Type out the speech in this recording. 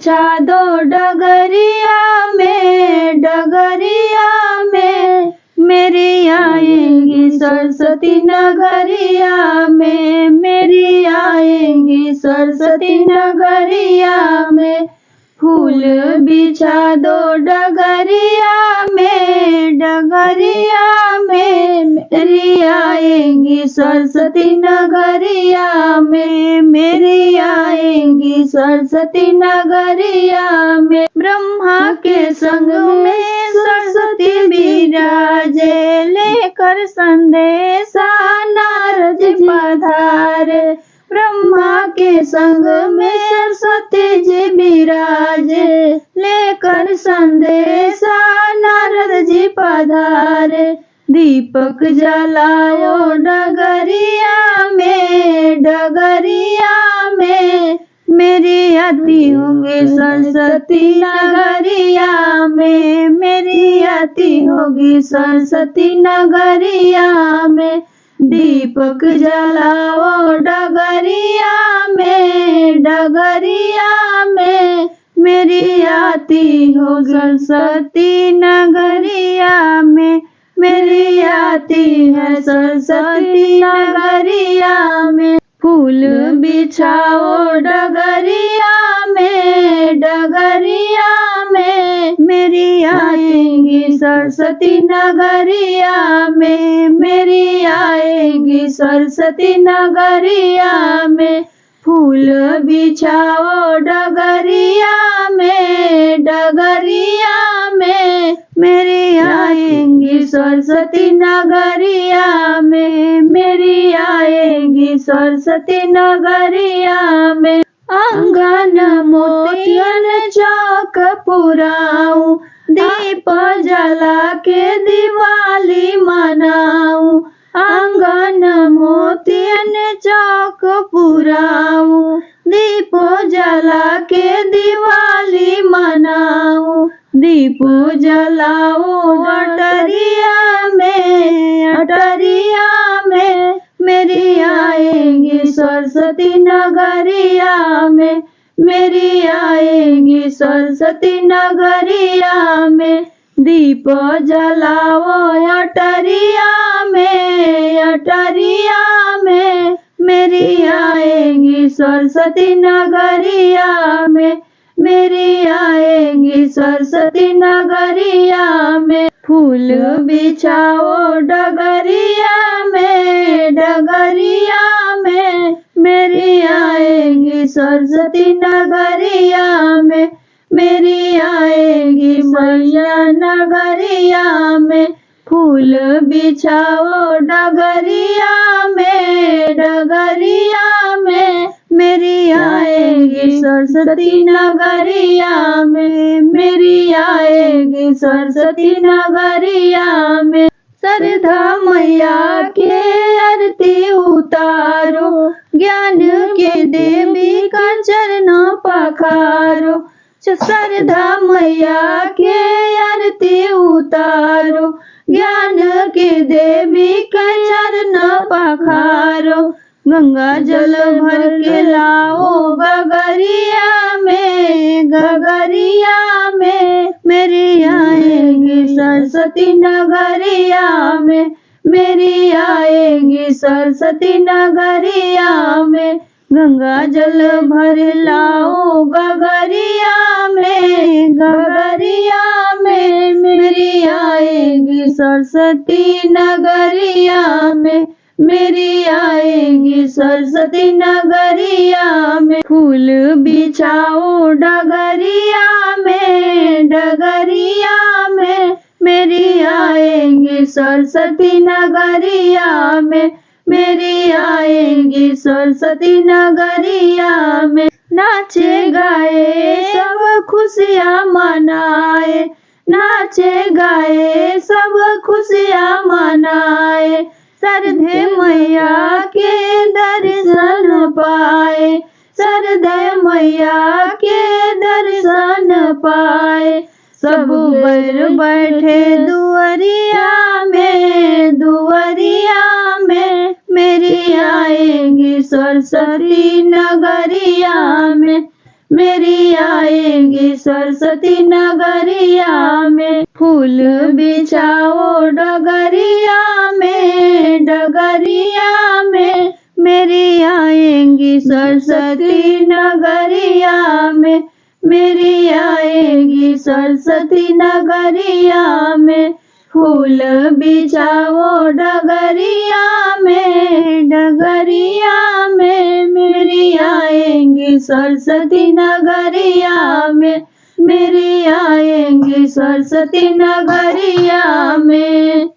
बिछा दो डगरिया में मेरी आएंगी सरस्वती नगरिया में, मेरी आएंगी सरस्वती नगरिया में। फूल बिछा दो डगरिया में मेरी आएंगी सरस्वती नगरिया में, मेरी आएंगी सरस्वती नगरिया में। ब्रह्मा के संग में सरस्वती विराजे, लेकर संदेशा नारद पधारे। ब्रह्मा के संग में सरस्वती जी विराजे, लेकर संदेशा नारद जी पधारे। दीपक जलाओ डगरिया में मेरी आती होगी सरस्वती नगरिया में, मेरी आती होगी सरस्वती नगरिया में। दीपक जलाओ डगरिया में मेरी आती हो सरस्वती नगरिया में, मेरी आती है सरस्वती नगरिया में। फूल बिछाओ डगरिया में मेरी आएंगी सरस्वती नगरिया में, मेरी आएंगी सरस्वती नगरिया में। फूल बिछाओ डगरिया में मेरी आएंगी सरस्वती नगरिया में, मेरी आएंगी सरस्वती नगरिया में। आंगन मोतियन चौक पुराऊं, दीप जला के दिवाली मनाऊं। आंगन मोतियन चौक पुराऊं, दीप जला के दिवाली मनाऊं। दीप जलाओ अटरिया में मेरी आएंगी सरस्वती नगरिया में, मेरी आएंगी सरस्वती नगरिया में। दीप जलाओ अटरिया में मेरी आएंगी सरस्वती नगरिया में, मेरी आएंगी सरस्वती नगरिया में। फूल बिछाओ डगरिया में मेरी आएंगी सरस्वती नगरिया में, मेरी आएंगी मैया नगरिया में। फूल बिछाओ डगरिया में मेरी आएंगी सरस्वती नगरिया में, मेरी आएंगी सरस्वती नगरिया में। श्रद्धा मैया के आरती उतारो, ज्ञान के देवी का चरण पखारो। श्रद्धा मैया के आरती उतारो, ज्ञान के देवी का चरण पखारो। गंगा जल भर के लाओ गगरिया में मेरी आएंगी सरस्वती नगरिया में, मेरी आएंगी सरस्वती नगरिया में। गंगा जल भर लाओ गगरिया में मेरी आएंगी सरस्वती नगरिया में, मेरी आएंगी सरस्वती नगरिया में। फूल बिछाओ डगरिया में मेरी आएंगी सरस्वती नगरिया में, मेरी आएंगी सरस्वती नगरिया में। नाचे गाए सब खुशियाँ मनाए, नाचे गाए सब खुशियाँ मनाए। सरधे मैया के दर्शन पाए, सरधे मैया के दर्शन पाए। सब बर बैठे दुआरिया में मेरी आएंगी सरस्वती नगरिया में, मेरी आएंगी सरस्वती नगरिया में। फूल बिछाओ डगरिया में, डगरिया में, मेरी आएंगी सरस्वती नगरिया में, मेरी आएंगी सरस्वती नगरिया में। फूल बिछाओ डगरिया में, डगरिया में, मेरी आएंगी सरस्वती नगरिया में, मेरी आएंगी सरस्वती नगरिया में।